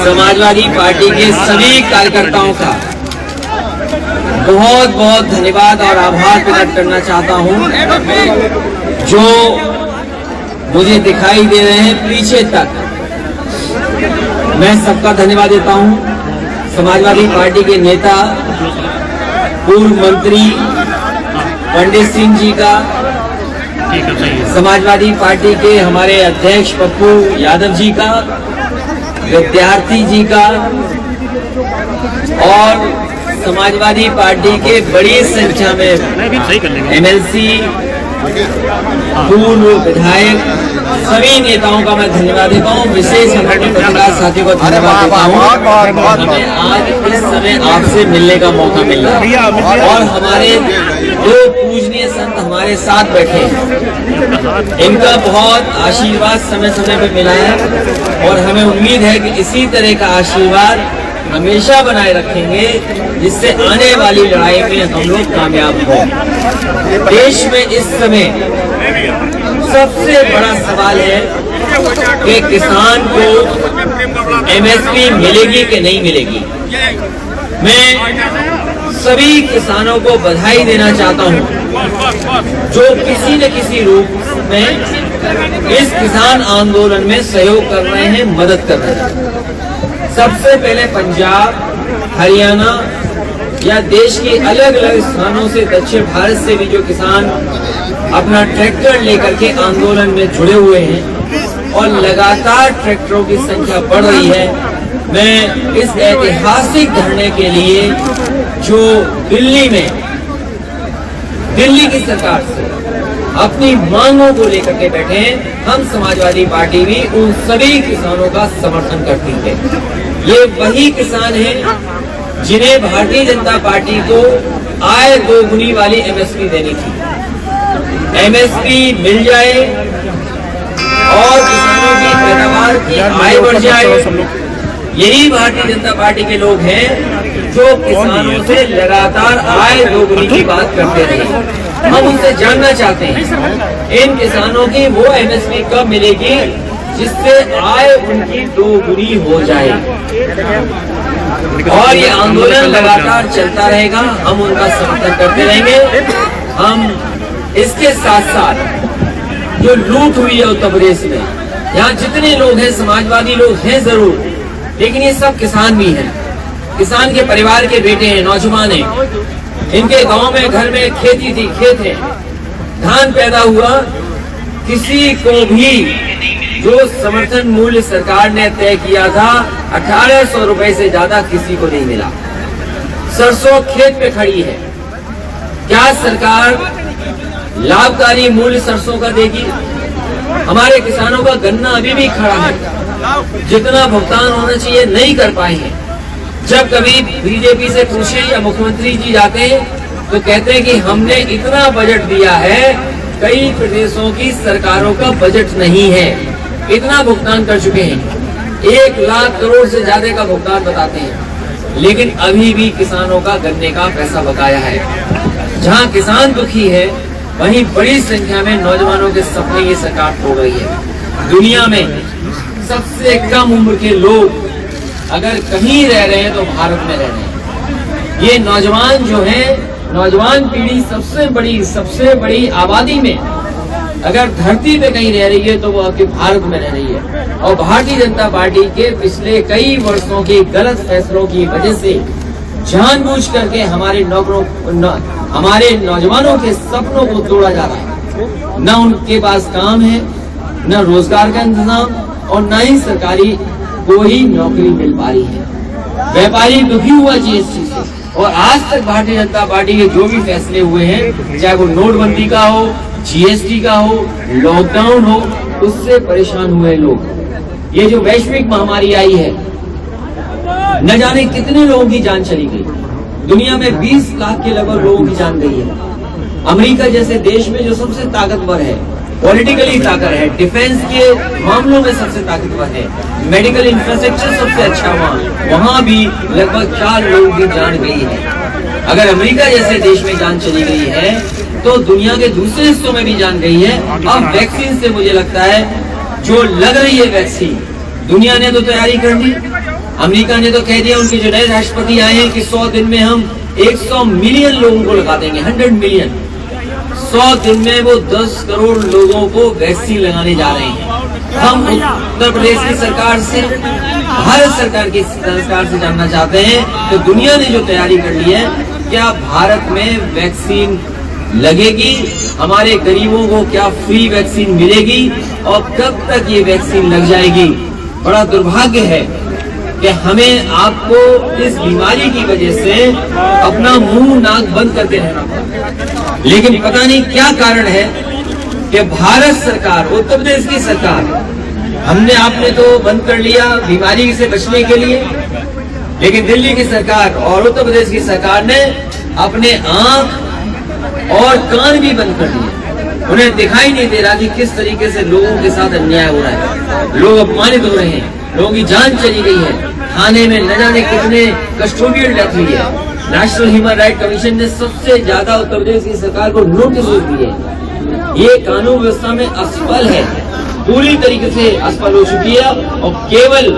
Samajwadi party के सभी कार्यकर्ताओं का बहुत बहुत धन्यवाद और आभार प्रकट करना चाहता हूं, जो मुझे दिखाई दे रहे हैं पीछे तक। मैं सबका धन्यवाद देता हूं। समाजवादी पार्टी के नेता पूर्व मंत्री पंडित सिंह जी का, समाजवादी पार्टी के हमारे अध्यक्ष पप्पू यादव जी का, विद्यार्थी जी का और समाजवादी पार्टी के बड़ी संख्या में एमएलसी, पूर्व विधायक, सभी नेताओं का मैं धन्यवाद देता हूँ। विशेष पत्रकार साथियों को धन्यवाद देता हूँ। हमें आज इस समय आपसे मिलने का मौका मिल रहा है और हमारे दो पूजनीय संत हमारे साथ बैठे हैं। इनका बहुत आशीर्वाद समय समय पर मिला है और हमें उम्मीद है कि इसी तरह का आशीर्वाद हमेशा बनाए रखेंगे, जिससे आने वाली लड़ाई में हम लोग कामयाब हों। देश में इस समय सबसे बड़ा सवाल है कि किसान को एमएसपी मिलेगी कि नहीं मिलेगी। मैं सभी किसानों को बधाई देना चाहता हूं, जो किसी न किसी रूप में इस किसान आंदोलन में सहयोग कर रहे हैं, मदद कर रहे हैं। सबसे पहले पंजाब, हरियाणा या देश के अलग अलग स्थानों से, दक्षिण भारत से भी जो किसान अपना ट्रैक्टर लेकर के आंदोलन में जुड़े हुए हैं और लगातार ट्रैक्टरों की संख्या बढ़ रही है। मैं इस ऐतिहासिक धरने के लिए जो दिल्ली की सरकार से अपनी मांगों को लेकर के बैठे हैं, हम समाजवादी पार्टी भी उन सभी किसानों का समर्थन करती है। ये वही किसान हैं जिन्हें भारतीय जनता पार्टी को आय दोगुनी वाली एमएसपी देनी थी। एमएसपी मिल जाए और किसानों की पैदावार की आय बढ़ जाए, यही भारतीय जनता पार्टी के लोग हैं जो किसानों से लगातार आय दोगुनी की बात करते रहे। हम उनसे जानना चाहते हैं, इन किसानों की वो एमएसपी कब मिलेगी जिससे आय उनकी दोगुनी हो जाए। और ये आंदोलन लगातार चलता रहेगा, हम उनका समर्थन करते रहेंगे। हम इसके साथ साथ जो लूट हुई है उत्तर प्रदेश में, यहाँ जितने लोग हैं समाजवादी लोग हैं जरूर, लेकिन ये सब किसान भी हैं। किसान के परिवार के बेटे हैं, नौजवान हैं। इनके गांव में घर में खेती थी, खेत है, धान पैदा हुआ, किसी को भी जो समर्थन मूल्य सरकार ने तय किया था 1800 रुपए से ज्यादा किसी को नहीं मिला। सरसों खेत पे खड़ी है, क्या सरकार लाभकारी मूल्य सरसों का देगी? हमारे किसानों का गन्ना अभी भी खड़ा है, जितना भुगतान होना चाहिए नहीं कर पाए हैं। जब कभी बीजेपी से पूछे या मुख्यमंत्री जी जाते हैं तो कहते हैं कि हमने इतना बजट दिया है, कई प्रदेशों की सरकारों का बजट नहीं है, इतना भुगतान कर चुके हैं, 1 लाख करोड़ से ज्यादा का भुगतान बताते हैं, लेकिन अभी भी किसानों का गन्ने का पैसा बकाया है। जहां किसान दुखी है, वहीं बड़ी संख्या में नौजवानों के सपने ये सरकार खो गई है। दुनिया में सबसे कम उम्र के लोग अगर कहीं रह रहे हैं तो भारत में रह रहे हैं। ये नौजवान जो हैं, नौजवान पीढ़ी सबसे बड़ी आबादी में अगर धरती पे कहीं रह रही है तो वो आपके भारत में रह रही है। और भारतीय जनता पार्टी के पिछले कई वर्षों के गलत फैसलों की वजह से जानबूझ करके हमारे नौजवानों के सपनों को तोड़ा जा रहा है। न उनके पास काम है, न रोजगार का इंतजाम और न ही सरकारी कोई नौकरी मिल पा रही है। व्यापारी दुखी हुआ जीएसटी से, और आज तक भारतीय जनता पार्टी के जो भी फैसले हुए हैं, चाहे वो नोटबंदी का हो, जीएसटी का हो, लॉकडाउन हो, उससे परेशान हुए लोग। ये जो वैश्विक महामारी आई है, न जाने कितने लोगों की जान चली गई। दुनिया में 20 लाख के लगभग लोगों की जान गई है। अमेरिका जैसे देश में जो सबसे ताकतवर है, पॉलिटिकली ताकत है, डिफेंस के मामलों में सबसे ताकतवर है, मेडिकल इंफ्रास्ट्रक्चर सबसे अच्छा वहाँ भी लगभग 4 लोगों की जान गई है। अगर अमेरिका जैसे देश में जान चली गई है तो दुनिया के दूसरे हिस्सों में भी जान गई है। अब वैक्सीन से मुझे लगता है जो लग रही है वैक्सीन, दुनिया ने तो तैयारी कर ली। अमेरिका ने तो कह दिया, उनके जो नए राष्ट्रपति आए हैं कि 100 दिन में हम 100 मिलियन लोगों को लगा देंगे, 100 मिलियन। 100 दिन में वो 10 करोड़ लोगों को वैक्सीन लगाने जा रहे हैं। हम उत्तर प्रदेश की सरकार से, भारत सरकार की सरकार से जानना चाहते हैं कि दुनिया ने जो तैयारी कर ली है, क्या भारत में वैक्सीन लगेगी? हमारे गरीबों को क्या फ्री वैक्सीन मिलेगी? और कब तक ये वैक्सीन लग जाएगी? बड़ा दुर्भाग्य है कि हमें आपको इस बीमारी की वजह से अपना मुंह नाक बंद करके रहना पड़ा। लेकिन पता नहीं क्या कारण है कि भारत सरकार, उत्तर प्रदेश की सरकार, हमने आपने तो बंद कर लिया बीमारी से बचने के लिए, लेकिन दिल्ली की सरकार और उत्तर प्रदेश की सरकार ने अपने आंख और कान भी बंद कर दिए। उन्हें दिखाई नहीं दे रहा कि किस तरीके से लोगों के साथ अन्याय हो रहा है, लोग अपमानित हो रहे हैं, लोगों की जान चली गई है, थाने में न जाने कितने कस्टोडियल डेथ हुई है। नेशनल ह्यूमन राइट कमीशन ने सबसे ज्यादा उत्तर प्रदेश की सरकार को नोटिस दिए। ये कानून व्यवस्था में असफल है, पूरी तरीके से असफल हो चुकी है और केवल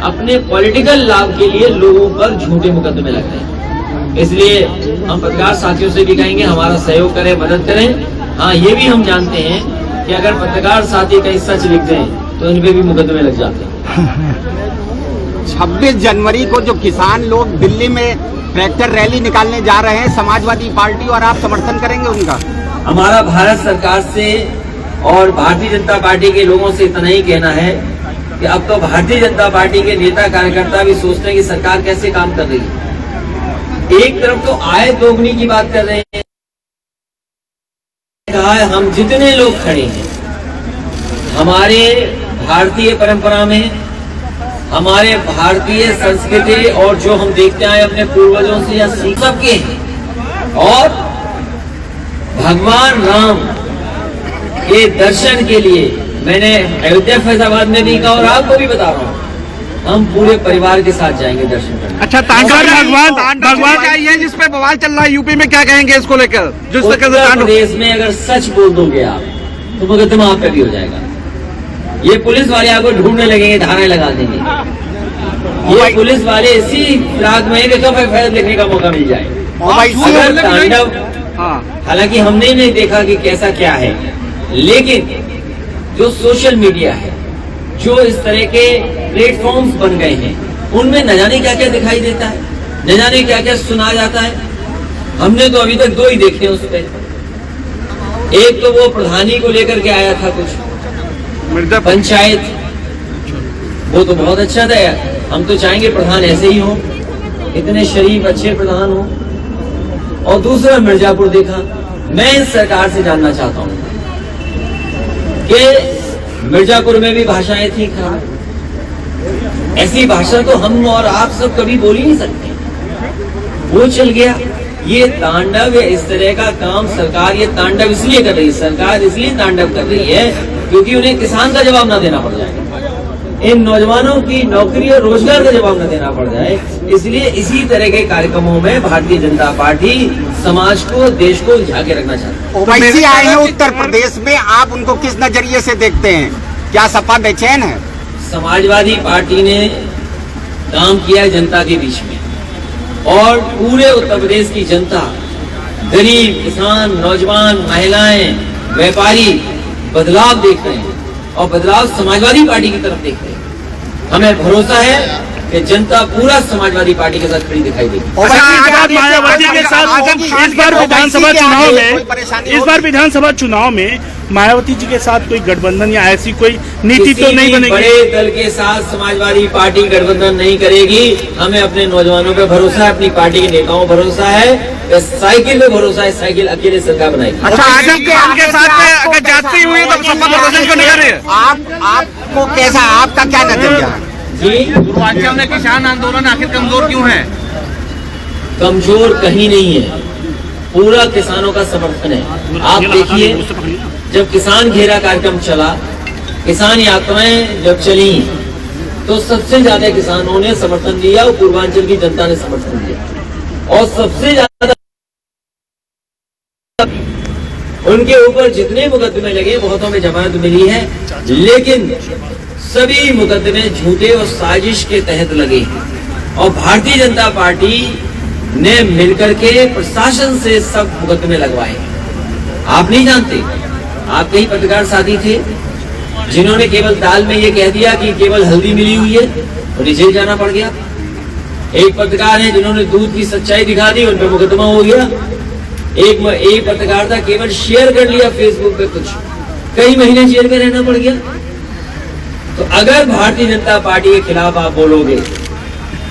अपने पॉलिटिकल लाभ के लिए लोगों पर झूठे मुकदमे लग रहे हैं। इसलिए हम पत्रकार साथियों से भी कहेंगे, हमारा सहयोग करें, मदद करें। हाँ, ये भी हम जानते हैं कि अगर पत्रकार साथी कहीं सच लिख दें तो इन पे भी मुकदमे लग जाते हैं। 26 जनवरी को जो किसान लोग दिल्ली में ट्रैक्टर रैली निकालने जा रहे हैं, समाजवादी पार्टी और आप समर्थन करेंगे उनका? हमारा भारत सरकार से और भारतीय जनता पार्टी के लोगों से इतना ही कहना है कि अब तो भारतीय जनता पार्टी के नेता कार्यकर्ता भी सोचते हैं कि सरकार कैसे काम कर रही है। एक तरफ तो आय दोगुनी की बात कर रहे हैं, कहा है हम जितने लोग खड़े हैं हमारे भारतीय परंपरा में, हमारे भारतीय संस्कृति और जो हम देखते आए अपने पूर्वजों से या सीख के हैं, और भगवान राम के दर्शन के लिए मैंने अयोध्या फैजाबाद में भी कहा और आपको भी बता रहा हूँ, हम पूरे परिवार के साथ जाएंगे दर्शन करने। अच्छा, भगवान चाहिए जिस पे बवाल चल रहा है यूपी में, क्या कहेंगे इसको लेकर? जिस उत्तर प्रदेश में अगर सच बोल दोगे आप तो मुकदमा आप पे भी हो जाएगा। ये पुलिस वाले आपको ढूंढने लगेंगे, धाराएं लगा देंगे। ये पुलिस वाले इसी रात में कब एफआईआर लिखने का मौका मिल जाए। अगर तांडव, हालांकि हमने नहीं देखा कि कैसा क्या है, लेकिन जो सोशल मीडिया है, जो इस तरह के प्लेटफॉर्म्स बन गए हैं, उनमें न जाने क्या क्या दिखाई देता है, न जाने क्या क्या सुना जाता है। हमने तो अभी तक 2 ही देखे उस पर। एक तो वो प्रधानी को लेकर के आया था कुछ पंचायत, वो तो बहुत अच्छा था यार। हम तो चाहेंगे प्रधान ऐसे ही हो, इतने शरीफ अच्छे प्रधान हो। और दूसरा मिर्जापुर देखा। मैं इस सरकार से जानना चाहता हूं कि मिर्जापुर में भी भाषाएं थी खराब, ऐसी भाषा तो हम और आप सब कभी बोल ही नहीं सकते। वो चल गया। ये तांडव या इस तरह का काम सरकार, ये तांडव इसलिए कर रही है, सरकार इसलिए तांडव कर रही है क्योंकि उन्हें किसान का जवाब ना देना पड़ जाए, इन नौजवानों की नौकरी और रोजगार का जवाब न देना पड़ जाए। इसलिए इसी तरह के कार्यक्रमों में भारतीय जनता पार्टी समाज को, देश को उलझा के रखना चाहती है। ओवैसी आए हैं उत्तर प्रदेश में, आप उनको किस नजरिए से देखते हैं? क्या सपा बेचैन है? समाजवादी पार्टी ने काम किया है जनता के बीच में, और पूरे उत्तर प्रदेश की जनता, गरीब, किसान, नौजवान, महिलाएं, व्यापारी बदलाव देख रहे हैं और बदलाव समाजवादी पार्टी की तरफ देख रहे हैं। हमें भरोसा है कि जनता पूरा समाजवादी पार्टी के साथ खड़ी दिखाई देगी। मायावती के साथ इस बार विधानसभा चुनाव में मायावती जी के साथ कोई गठबंधन या ऐसी कोई नीति तो नहीं बनेगी? बड़े दल के साथ समाजवादी पार्टी गठबंधन नहीं करेगी। हमें अपने नौजवानों पे भरोसा है, अपनी पार्टी के नेताओं पर भरोसा है, साइकिल पे भरोसा है, साइकिल अकेले सरकार बनाएगी। अच्छा, आपके साथ अगर जाती हुई तो सपा प्रदर्शन क्यों नहीं कर रही है? आपको कैसा, आपका क्या नजरिया जी? पूर्वांचल में किसान आंदोलन आखिर कमजोर क्यों है? कमजोर कहीं नहीं है, पूरा किसानों का समर्थन है। आप देखिए, जब किसान घेरा कार्यक्रम चला, किसान यात्राएं जब चली, तो सबसे ज्यादा किसानों ने समर्थन दिया और पूर्वांचल की जनता ने समर्थन दिया, और सबसे ज्यादा उनके ऊपर जितने मुकदमे लगे बहुतों में जमानत मिली है। लेकिन सभी मुकदमे झूठे और साजिश के तहत लगे हैं और भारतीय जनता पार्टी ने मिलकर के प्रशासन से सब मुकदमे लगवाए। आप नहीं जानते, आपके ही पत्रकार साथी थे जिन्होंने केवल दाल में ये कह दिया कि केवल हल्दी मिली हुई है और जेल जाना पड़ गया। एक पत्रकार है जिन्होंने दूध की सच्चाई दिखा दी, उन पर मुकदमा हो गया। एक पत्रकार था केवल शेयर कर लिया फेसबुक पे कुछ, कई महीने जेल में रहना पड़ गया। तो अगर भारतीय जनता पार्टी के खिलाफ आप बोलोगे,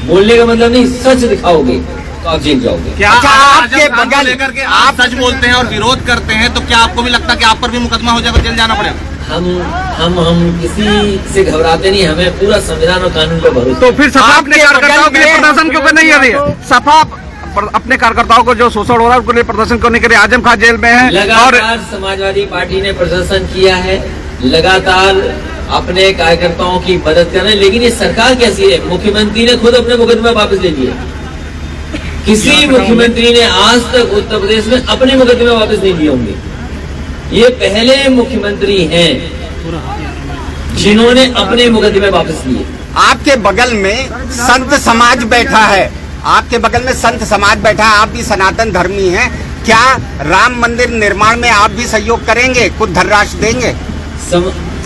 बोलने का मतलब नहीं, सच दिखाओगे तो आप जेल जाओगे। क्या अच्छा, आपके बगल लेकर के आप सच बोलते हैं और विरोध करते हैं तो क्या आपको भी लगता है कि आप पर भी मुकदमा हो जाएगा, जेल जाना पड़ेगा? हम किसी से घबराते नहीं, हमें पूरा संविधान और कानून पर भरोसा। तो फिर सपा अपने कार्यकर्ताओं के लिए प्रदर्शन क्यों नहीं कर रही है? सपा अपने कार्यकर्ताओं को जो शोषण हो रहा है उसके लिए प्रदर्शन करने के लिए आजम खान जेल में है और लगातार समाजवादी पार्टी ने प्रदर्शन किया है, लगातार अपने कार्यकर्ताओं की मदद कर रहे हैं। लेकिन ये सरकार कैसी है, मुख्यमंत्री ने खुद अपने मुकदमे वापस ले लिए। किसी मुख्यमंत्री ने आज तक उत्तर प्रदेश में अपने मुकदमे वापस नहीं लिए होंगे। ये पहले मुख्यमंत्री हैं जिन्होंने अपने मुकदमे वापस लिए। आपके बगल में संत समाज बैठा है, आपके बगल में संत समाज बैठा है, आप भी सनातन धर्मी हैं, क्या राम मंदिर निर्माण में आप भी सहयोग करेंगे, कुछ धनराशि देंगे?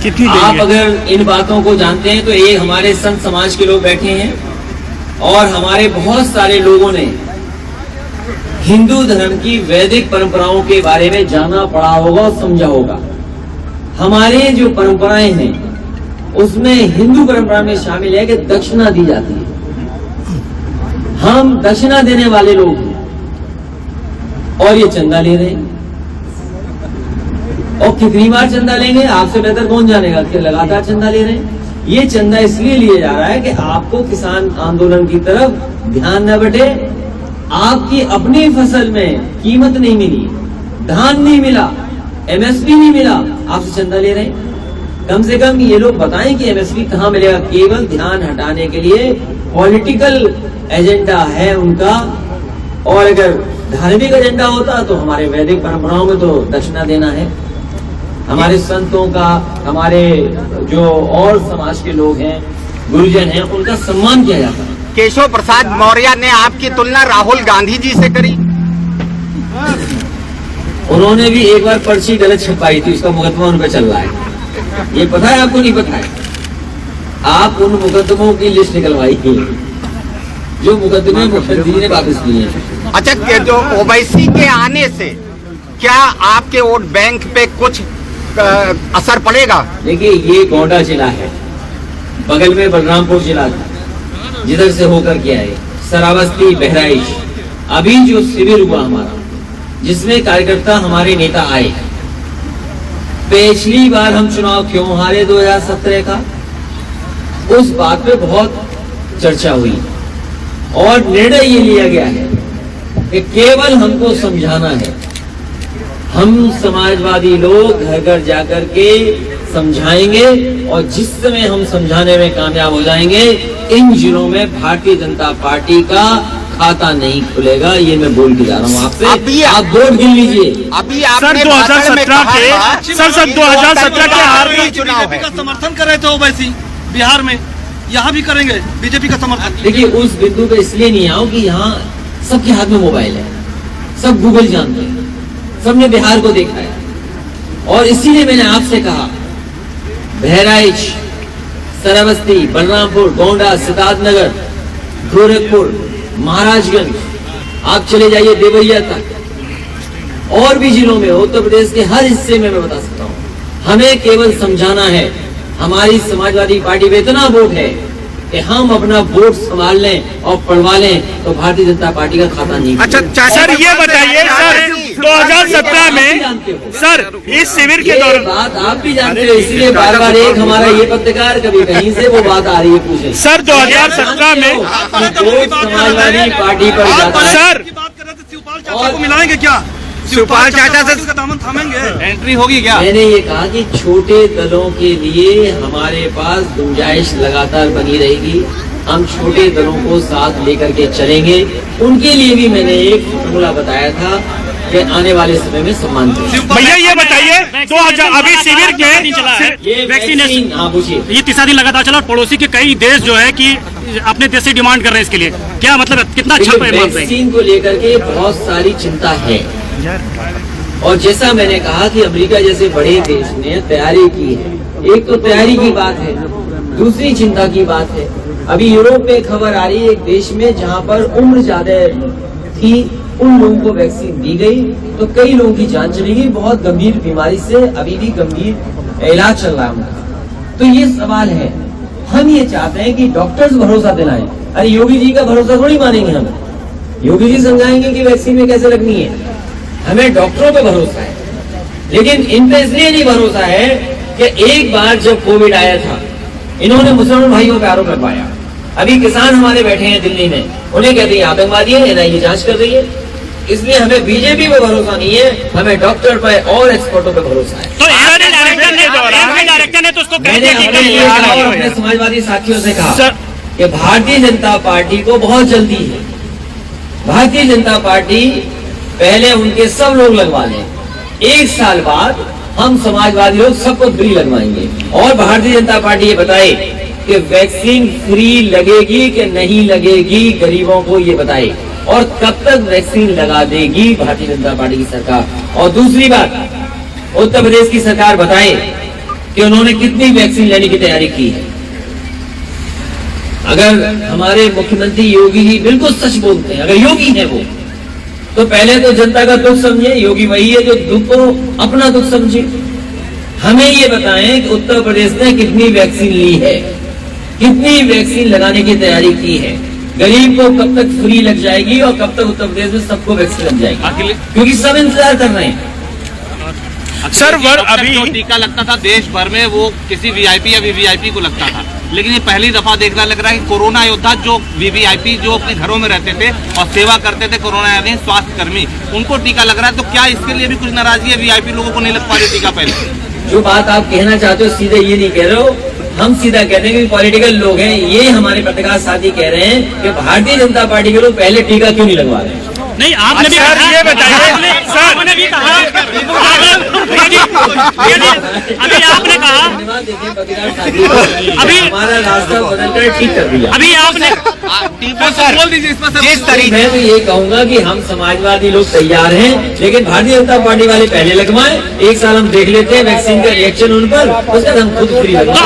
कितनी आप देंगे? अगर इन बातों को जानते हैं तो एक हमारे संत समाज के लोग बैठे हैं और हमारे बहुत सारे लोगों ने हिंदू धर्म की वैदिक परंपराओं के बारे में जाना पढ़ा होगा और समझा होगा। हमारे जो परंपराएं हैं उसमें हिंदू परंपरा में शामिल है कि दक्षिणा दी जाती है। हम दक्षिणा देने वाले लोग हैं और ये चंदा ले रहे हैं। और कितनी बार चंदा लेंगे आपसे बेहतर कौन जानेगा कि लगातार चंदा ले रहे हैं। ये चंदा इसलिए लिया जा रहा है कि आपको किसान आंदोलन की तरफ ध्यान न बटे। आपकी अपनी फसल में कीमत नहीं मिली, धान नहीं मिला, एमएसपी नहीं मिला, आपसे चंदा ले रहे हैं। कम से कम ये लोग बताएं कि एमएसपी कहाँ मिलेगा। केवल ध्यान हटाने के लिए पॉलिटिकल एजेंडा है उनका। और अगर धार्मिक एजेंडा होता तो हमारे वैदिक परंपराओं में तो दक्षिणा देना है। हमारे संतों का, हमारे जो और समाज के लोग हैं, गुरुजन हैं, उनका सम्मान किया जाता है। केशव प्रसाद मौर्य ने आपकी तुलना राहुल गांधी जी से करी। उन्होंने भी एक बार पर्ची गलत छपाई थी, उसका मुकदमा उन पर चल रहा है। ये पता है आपको? नहीं पता है? आप उन मुकदमों की लिस्ट निकलवाई थी जो मुकदमे मुख्यमंत्री ने वापस लिए हैं। अच्छा, जो ओवैसी के आने से क्या आपके वोट बैंक पे कुछ असर पड़ेगा? देखिए, ये गोंडा जिला है, बगल में बलरामपुर जिला था जिधर से होकर के आए, श्रावस्ती, बहराइच। अभी जो शिविर हुआ हमारा, जिसमें कार्यकर्ता हमारे नेता आए, पिछली बार हम चुनाव क्यों हारे 2017 का, उस बात पे बहुत चर्चा हुई और निर्णय ये लिया गया है कि केवल हमको समझाना है। हम समाजवादी लोग घर घर जाकर के समझाएंगे और जिस समय हम समझाने में कामयाब हो जाएंगे, इन जिलों में भारतीय जनता पार्टी का खाता नहीं खुलेगा। ये मैं बोल के जा रहा हूँ आपसे। आप वोट गिन लीजिए। अभी सर आपने 2017 के सर 2017 के हार में चुनाव है, का समर्थन कर रहे थे ओवैसी बिहार में, यहाँ भी करेंगे बीजेपी का समर्थन। देखिए, उस बिंदु पे इसलिए नहीं आओ कि यहाँ सबके हाथ में मोबाइल है, सब गूगल जानते हैं, सबने बिहार को देखा है। और इसीलिए मैंने आपसे कहा, बहराइच, श्रावस्ती, बलरामपुर, गोंडा, सिद्धार्थनगर, गोरखपुर, महाराजगंज, आप चले जाइए देवरिया तक, और भी जिलों में, उत्तर प्रदेश के हर हिस्से में मैं बता सकता हूँ। हमें केवल समझाना है। हमारी समाजवादी पार्टी में इतना वोट है कि हम अपना वोट संभाल लें और पढ़वा लें तो भारतीय जनता पार्टी का खाता नहीं। अच्छा सर, ये बताइए सर, 2017 में सर इस शिविर के दौरान बात आप भी जानते हो, इसलिए बार बार एक हमारा ये पत्रकार कभी कहीं से वो बात आ रही है पूछे। सर 2017 में वोट समाजवादी पार्टी पर जाता है। सर बात कर रहे थे, शिवपाल चाचा को मिलाएंगे क्या? शिवपाल चाचा से का दामन थामेंगे? एंट्री होगी क्या? मैंने ये कहा कि छोटे दलों के लिए हमारे पास गुंजाइश लगातार बनी रहेगी। हम छोटे दलों को साथ लेकर के चलेंगे। उनके लिए भी मैंने एक फॉर्मूला बताया था कि आने वाले समय में सम्मान दें। भैया ये बताइए 2000 अभी शिविर ये वैक्सीन, हाँ पूछिए। ये तीसरा दिन लगातार चला और पड़ोसी के कई देश जो है कि अपने देश से डिमांड कर रहे हैं इसके लिए, क्या मतलब कितना अच्छा परिणाम है? वैक्सीन को लेकर के बहुत सारी चिंता है, और जैसा मैंने कहा कि अमेरिका जैसे बड़े देश ने तैयारी की है। एक तो तैयारी की बात है, दूसरी चिंता की बात है। अभी यूरोप में खबर आ रही है, एक देश में जहां पर उम्र ज्यादा थी उन लोगों को वैक्सीन दी गई तो कई लोगों की जान चली गई, बहुत गंभीर बीमारी से अभी भी गंभीर इलाज चल रहा है उनका। तो ये सवाल है, हम ये चाहते हैं कि डॉक्टर्स भरोसा दिलाएं। अरे योगी जी का भरोसा थोड़ी मानेंगे हम, योगी जी समझाएंगे कि वैक्सीन में कैसे लगनी है, हमें डॉक्टरों पे भरोसा है। लेकिन इन पे इसलिए नहीं भरोसा है कि एक बार जब कोविड आया था इन्होंने मुसलमान भाइयों पे आरोप लगवाया। अभी किसान हमारे बैठे हैं दिल्ली में, उन्हें कहते हैं आतंकवादी है, एनआईए जांच कर रही है। इसलिए हमें बीजेपी पे भरोसा नहीं है, हमें डॉक्टर पे और एक्सपर्टों पे भरोसा है। तो डायरेक्टर ने तो उसको मैंने अपने समाजवादी साथियों से कहा कि भारतीय जनता पार्टी को बहुत जल्दी है। भारतीय जनता पार्टी पहले उनके सब लोग लगवा लें, 1 साल बाद हम समाजवादी लोग सबको फ्री लगवाएंगे। और भारतीय जनता पार्टी ये बताए कि वैक्सीन फ्री लगेगी कि नहीं लगेगी, गरीबों को ये बताए, और कब तक वैक्सीन लगा देगी भारतीय जनता पार्टी की सरकार। और दूसरी बात, उत्तर प्रदेश की सरकार बताए कि उन्होंने कितनी वैक्सीन लेने की तैयारी की है। अगर हमारे मुख्यमंत्री योगी जी बिल्कुल सच बोलते हैं, अगर योगी है वो, तो पहले तो जनता का दुख समझे। योगी वही है जो दुख को अपना दुख समझे। हमें ये बताएं कि उत्तर प्रदेश ने कितनी वैक्सीन ली है, कितनी वैक्सीन लगाने की तैयारी की है, गरीब को कब तक फ्री लग जाएगी और कब तक उत्तर प्रदेश में सबको वैक्सीन लग जाएगी, क्योंकि सब इंतजार कर रहे हैं। सर अभी जो टीका लगता था देश भर में वो किसी वीआईपी या वीवीआईपी को लगता था, लेकिन ये पहली दफा देखना लग रहा है कि कोरोना योद्धा जो वीवीआईपी जो अपने घरों में रहते थे और सेवा करते थे, कोरोना यानी स्वास्थ्य कर्मी, उनको टीका लग रहा है। तो क्या इसके लिए भी कुछ नाराजगी है? वीआईपी लोगों को नहीं लग पा रही टीका पहले? जो बात आप कहना चाहते हो सीधे ये नहीं कह रहे हो, हम सीधा कहते हैं कि पॉलिटिकल लोग हैं। ये हमारे पत्रकार साथी कह रहे हैं कि भारतीय जनता पार्टी के लोग पहले टीका क्यों नहीं लगवा रहे? नहीं, आपने भी कहा, ये बताइए आपने भी कहा, अभी आपने कहा, अभी हमारा रास्ता बदलकर ठीक कर दिया। अभी आपने बोल दीजिए इस पर। जिस तरीके मैं तो ये कहूंगा कि हम समाजवादी लोग तैयार हैं, लेकिन भारतीय जनता पार्टी वाले पहले लगवाएं। 1 साल हम देख लेते हैं वैक्सीन का रिएक्शन उन पर, उसके बाद हम खुद फ्री तो लगवाएं।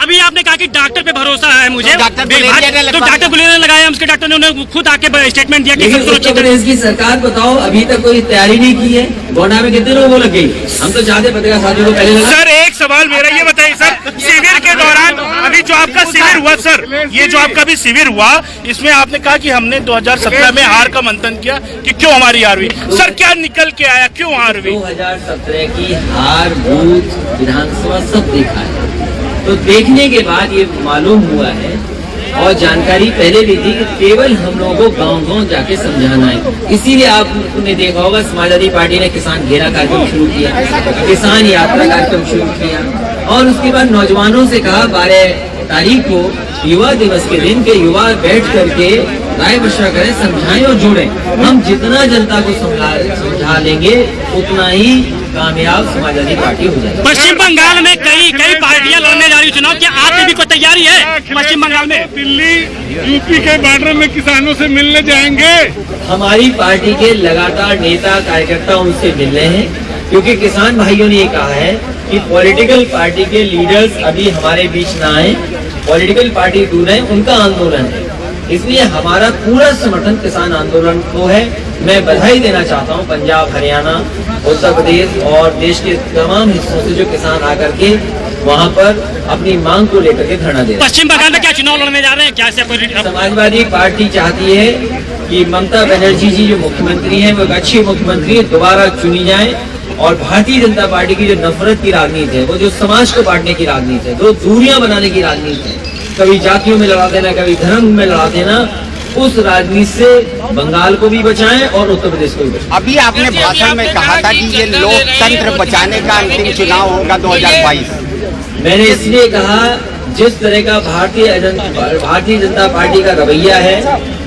अभी आपने कहा कि डॉक्टर पे भरोसा है मुझे, तो डॉक्टर गुलेरिया ने लगाया, उसके डॉक्टर ने उन्हें खुद आके स्टेटमेंट दिया कि लेकिन उत्तर प्रदेश की सरकार बताओ अभी तक कोई तैयारी नहीं की है। गोंडा में कितने लोगों को लग गई? हम तो चाहते पत्रकार साथियों को पहले लगा। सर एक सवाल मेरा ये बताइए सर, शिविर के दौरान अभी जो आपका शिविर हुआ सर, ये जो आपका भी शिविर हुआ, इसमें आपने कहा कि हमने 2017 में हार का मंथन किया कि क्यों हमारी हार हुई। सर क्या निकल के आया, क्यों हार हुई? 2017 की हार, बूथ, विधानसभा सब देखा है। तो देखने के बाद ये मालूम हुआ है, और जानकारी पहले भी थी कि केवल हम लोगों को गांव-गांव जाके समझाना है। इसीलिए आपने देखा होगा समाजवादी पार्टी ने किसान घेरा कार्यक्रम शुरू किया, किसान यात्रा कार्यक्रम शुरू किया, और उसके बाद नौजवानों से कहा 12 तारीख को युवा दिवस के दिन के युवा बैठ करके राय मशवरा करें, समझाएं और जोड़ें। हम जितना जनता को समझा लेंगे उतना ही कामयाब समाजवादी पार्टी हो जाएगी। पश्चिम बंगाल में कई पार्टियां लड़ने जा रही चुनाव, क्या आपकी भी कोई तैयारी है पश्चिम बंगाल में? दिल्ली यूपी के बॉर्डर में किसानों से मिलने जाएंगे। हमारी पार्टी के लगातार नेता कार्यकर्ता उनसे मिल रहे हैं, क्योंकि किसान भाइयों ने ये कहा है कि पॉलिटिकल पार्टी के लीडर्स अभी हमारे बीच ना आए, पॉलिटिकल पार्टी दूर है, उनका आंदोलन है। इसलिए हमारा पूरा समर्थन किसान आंदोलन को है। मैं बधाई देना चाहता हूं पंजाब, हरियाणा, उत्तर प्रदेश और देश के तमाम हिस्सों से जो किसान आकर के वहां पर अपनी मांग को लेकर के धरना दे रहे हैं। पश्चिम बंगाल में क्या चुनाव लड़ने जा रहे हैं? क्या समाजवादी पार्टी चाहती है कि ममता बनर्जी जी जो मुख्यमंत्री हैं वो एक अच्छी मुख्यमंत्री दोबारा चुनी जाए, और भारतीय जनता पार्टी की जो नफरत की राजनीति है, वो जो समाज को बांटने की राजनीति है, जो दूरियां बनाने की राजनीति है, कभी जातियों में लड़ा देना, कभी धर्म में लड़ा देना, उस राजनीति से बंगाल को भी बचाएं और उत्तर प्रदेश को भी बचाएं। अभी आपने भाषण में कहा था कि ये लोकतंत्र बचाने का अंतिम चुनाव होगा 2022। मैंने इसलिए कहा जिस तरह का भारतीय जनता पार्टी का रवैया है,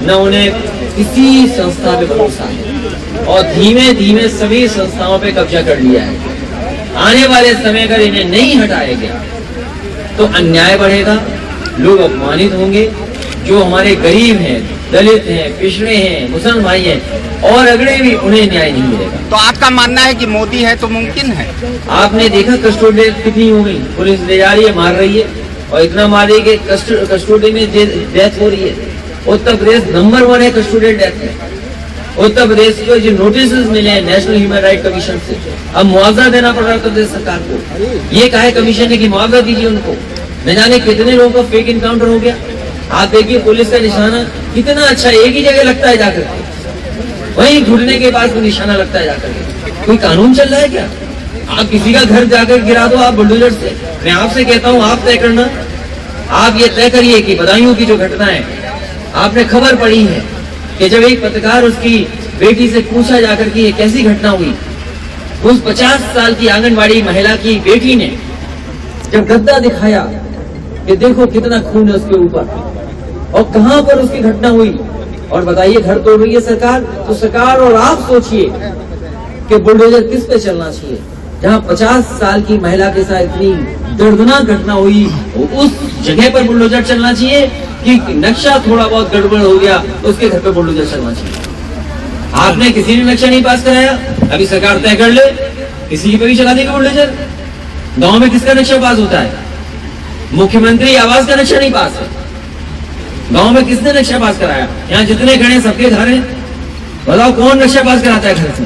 न उन्हें किसी संस्था पे भरोसा है, और धीमे धीमे सभी संस्थाओं पे कब्जा कर लिया है। आने वाले समय अगर इन्हें नहीं हटाया गया तो अन्याय बढ़ेगा, लोग अपमानित होंगे। जो हमारे गरीब हैं, दलित हैं, पिछड़े हैं, मुसलमान भाई हैं और अगड़े भी, उन्हें न्याय नहीं मिलेगा। तो आपका मानना है कि मोदी है तो मुमकिन है? आपने देखा कस्टोडी डेथ कितनी हो गई, पुलिस ले जा रही है, मार रही है और इतना मार रही है कि कस्टोडी में डेथ हो रही है। उत्तर प्रदेश नंबर 1 है कस्टोडी डेथ में। उत्तर प्रदेश को जो नोटिस मिले हैं नेशनल ह्यूमन राइट कमीशन से, अब मुआवजा देना पड़ रहा है उत्तर प्रदेश सरकार को। ये कहा है कमीशन ने कि मुआवजा दीजिए उनको। न जाने कितने लोगों का फेक इनकाउंटर हो गया। आप देखिए पुलिस का निशाना कितना अच्छा, एक ही जगह लगता है जाकर के, वहीं घुटने के बाद निशाना लगता है जाकर के। कोई कानून चल रहा है क्या? आप किसी का घर जाकर गिरा दो आप बुलडोजर से। मैं आपसे कहता हूँ आप तय करना, आप ये तय करिए कि बदायूं की जो घटना है, आपने खबर पढ़ी है कि जब एक पत्रकार उसकी बेटी से पूछा जाकर कि ये कैसी घटना हुई, उस 50 साल की आंगनबाड़ी महिला की बेटी ने जब गद्दा दिखाया कि देखो कितना खून है उसके ऊपर और कहां पर उसकी घटना हुई, और बताइए घर तोड़ रही है सरकार। तो सरकार और आप सोचिए कि बुलडोजर किस पे चलना चाहिए। जहां 50 साल की महिला के साथ इतनी दर्दनाक घटना हुई, उस जगह पर बुलडोजर चलना चाहिए कि नक्शा थोड़ा बहुत गड़बड़ हो गया तो उसके घर पे बुलडोजर चलना चाहिए। आपने किसी ने नक्शा नहीं पास कराया, अभी सरकार तय कर ले किसी पे भी चला देगा बुलडोजर। गांव में किसका नक्शा पास होता है? मुख्यमंत्री आवास का नक्शा नहीं पास है। गांव में किसने नक्शा पास कराया? यहाँ जितने खड़े हैं सबके घर हैं, बताओ कौन नक्शा पास कराता है घर से?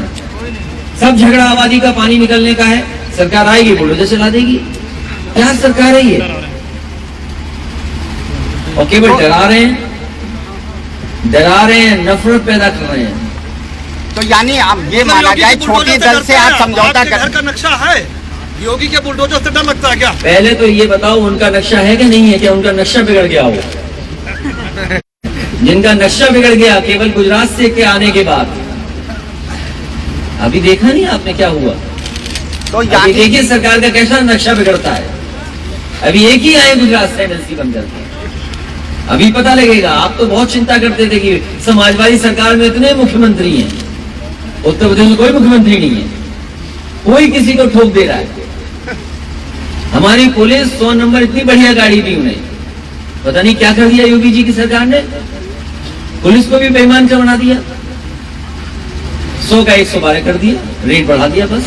सब झगड़ा आबादी का पानी निकलने का है, सरकार आएगी बुलडोजर चला देगी। क्या सरकार है ये? और केवल डरा रहे हैं, नफरत पैदा कर रहे हैं। तो यानी अब ये माना जाए छोटे दल से आप समझौता कर। घर का नक्शा है, योगी के बुलडोजर से डर लगता है क्या? पहले तो ये बताओ उनका नक्शा है कि नहीं है, क्या उनका नक्शा बिगड़ गया हो? जिनका नक्शा बिगड़ गया केवल गुजरात से के आने के बाद, अभी देखा नहीं आपने क्या हुआ? तो अभी देखिए सरकार का कैसा नक्शा बिगड़ता है। अभी एक ही आए गुजरात से एमएलसी बन करके, अभी पता लगेगा। आप तो बहुत चिंता करते थे कि समाजवादी सरकार में इतने मुख्यमंत्री हैं, उत्तर प्रदेश में कोई मुख्यमंत्री नहीं है, कोई किसी को ठोक दे रहा है। हमारी पुलिस 100 नंबर इतनी बढ़िया गाड़ी दी उन्हें, पता नहीं क्या कर दिया योगी जी की सरकार ने, पुलिस को भी बेईमान का बना दिया। 100 का 112 कर दिया, रेट बढ़ा दिया बस।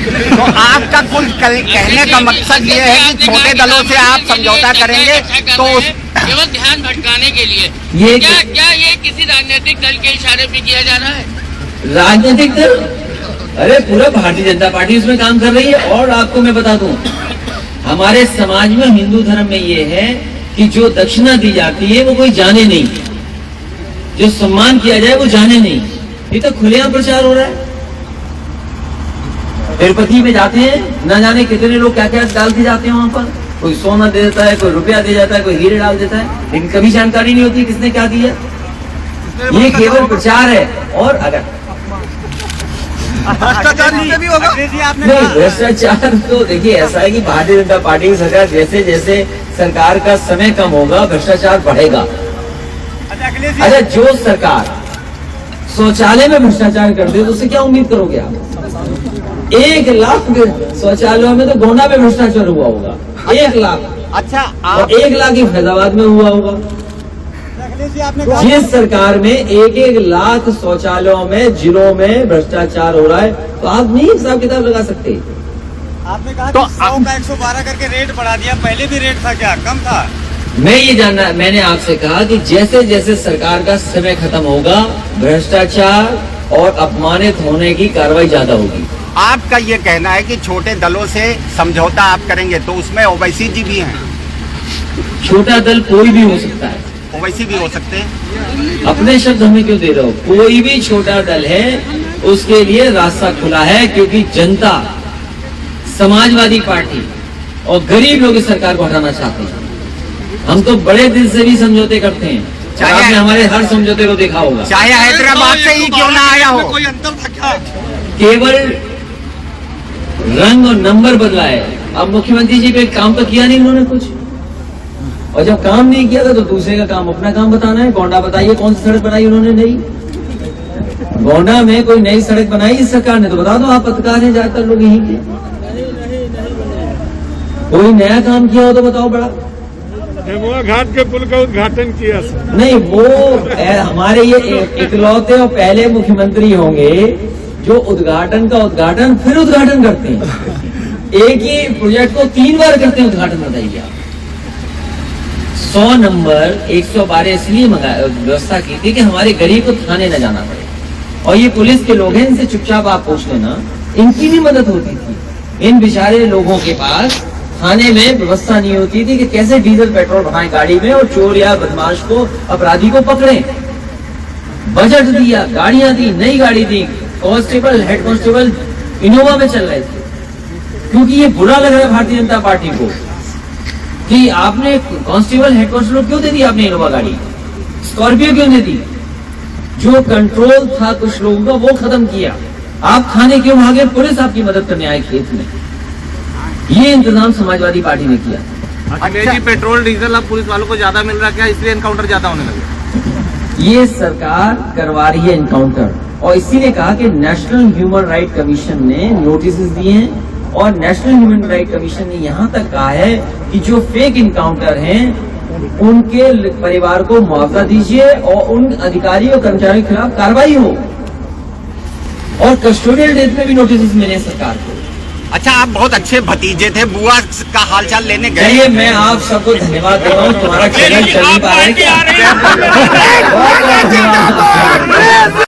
तो आपका कुल कहने का मकसद ये है कि छोटे दलों से आप समझौता करेंगे तो केवल ध्यान भटकाने के लिए। ये क्या ये किसी राजनीतिक दल के इशारे पे किया जा रहा है? राजनीतिक दल? अरे पूरा भारतीय जनता पार्टी उसमें काम कर रही है। और आपको मैं बता दूं, हमारे समाज में, हिंदू धर्म में ये है कि जो दक्षिणा दी जाती है वो कोई जाने नहीं, जो सम्मान किया जाए वो जाने नहीं। ये तो खुलेआम प्रचार हो रहा है। तिरुपति में जाते हैं, न जाने कितने लोग क्या क्या डाल के जाते हैं वहां पर। कोई सोना दे देता है, कोई रुपया दे जाता है, कोई हीरे डाल देता है, लेकिन कभी जानकारी नहीं होती किसने क्या दिया। ये केवल प्रचार है। और अगर भ्रष्टाचार भी होगा? नहीं, भ्रष्टाचार तो देखिए ऐसा है कि भारतीय जनता पार्टी की सरकार जैसे जैसे सरकार का समय कम होगा भ्रष्टाचार बढ़ेगा। अच्छा, जो सरकार शौचालय में भ्रष्टाचार कर दे तो उससे क्या उम्मीद करोगे आप? 1 लाख शौचालयों में तो गोंडा में भ्रष्टाचार हुआ होगा, 1 लाख। अच्छा, और 1 लाख ही फैजाबाद में हुआ होगा। जिस सरकार में 1-1 लाख शौचालयों में, जिलों में भ्रष्टाचार हो रहा है, तो आप नहीं हिसाब किताब लगा सकते। आपने कहा तो 100 का 112 करके रेट बढ़ा दिया, पहले भी रेट था क्या, कम था? मैं ये जानना, मैंने आपसे कहा कि जैसे जैसे सरकार का समय खत्म होगा भ्रष्टाचार और अपमानित होने की कार्रवाई ज्यादा होगी। आपका ये कहना है कि छोटे दलों से समझौता आप करेंगे, तो उसमें ओवैसी जी भी हैं? छोटा दल कोई भी हो सकता है, ओवैसी भी हो सकते हैं। अपने शब्द हमें क्यों दे रहे हो? कोई भी छोटा दल है उसके लिए रास्ता खुला है, क्योंकि जनता, समाजवादी पार्टी और गरीब लोग इस सरकार को हटाना चाहते हैं। हम तो बड़े दिल से भी समझौते करते हैं, आपने हमारे हर समझौते को देखा होगा, चाहे हैदराबाद से ही क्यों ना आया हो। कोई अंतर था क्या? केवल रंग और नंबर बदला है। अब मुख्यमंत्री जी पे काम तो किया नहीं उन्होंने कुछ, और जब काम नहीं किया था तो दूसरे का काम, अपना काम बताना है। गोंडा बताइए कौन सी सड़क बनाई उन्होंने? नहीं। गोंडा में कोई नई सड़क बनाई इस सरकार ने तो बता दो, आप पत्रकार हैं ज्यादातर लोग यहीं के। कोई नया काम किया हो तो बताओ बड़ा। हेमुआ घाट के पुल का उद्घाटन किया सर। नहीं, वो हमारे ये इकलौते और पहले मुख्यमंत्री होंगे जो उद्घाटन का उद्घाटन फिर उद्घाटन करते हैं। एक ही प्रोजेक्ट को 3 बार करते हैं उद्घाटन, बताइए आप। 100 नंबर 112 इसलिए व्यवस्था की थी कि हमारे गरीब को थाने न जाना पड़े। और ये पुलिस के लोग हैं, इनसे चुपचाप आप पूछ लेना, इनकी भी मदद होती थी। इन बेचारे लोगों के पास थाने में व्यवस्था नहीं होती थी कि कैसे डीजल पेट्रोल भराएं गाड़ी में और चोर या बदमाश को, अपराधी को पकड़ें। बजट दिया, गाड़ियां दी, नई गाड़ी दी, कांस्टेबल हेड कांस्टेबल इनोवा में चल रहे थे। क्योंकि ये बुरा लग रहा है भारतीय जनता पार्टी को कि आपने कांस्टेबल हेड कांस्टेबल क्यों दे दी, आपने इनोवा गाड़ी, स्कॉर्पियो क्यों दे दी? जो कंट्रोल था कुछ लोगों का वो खत्म किया। आप थाने क्यों भागे? पुलिस आपकी मदद करने आए खेत में। ये इंतजाम समाजवादी पार्टी ने किया। अखिलेश जी, पेट्रोल डीजल अब पुलिस वालों को ज्यादा मिल रहा क्या, इसलिए एनकाउंटर ज्यादा होने लगे? ये सरकार करवा रही है एनकाउंटर, और इसीलिए कहा कि नेशनल ह्यूमन राइट कमीशन ने नोटिस दिए हैं। और नेशनल ह्यूमन राइट कमीशन ने यहाँ तक कहा है कि जो फेक इनकाउंटर हैं उनके परिवार को मुआवजा दीजिए और उन अधिकारी और कर्मचारियों के खिलाफ कार्रवाई हो। और कस्टोडियल डेथ में भी नोटिस मिले सरकार को। अच्छा, आप बहुत अच्छे भतीजे थे, बुआ का हालचाल लेने गए। चलिए, मैं आप सबको धन्यवाद दे रहा हूँ, तुम्हारा चैनल चल नहीं पा रहा है क्या? बहुत बहुत धन्यवाद।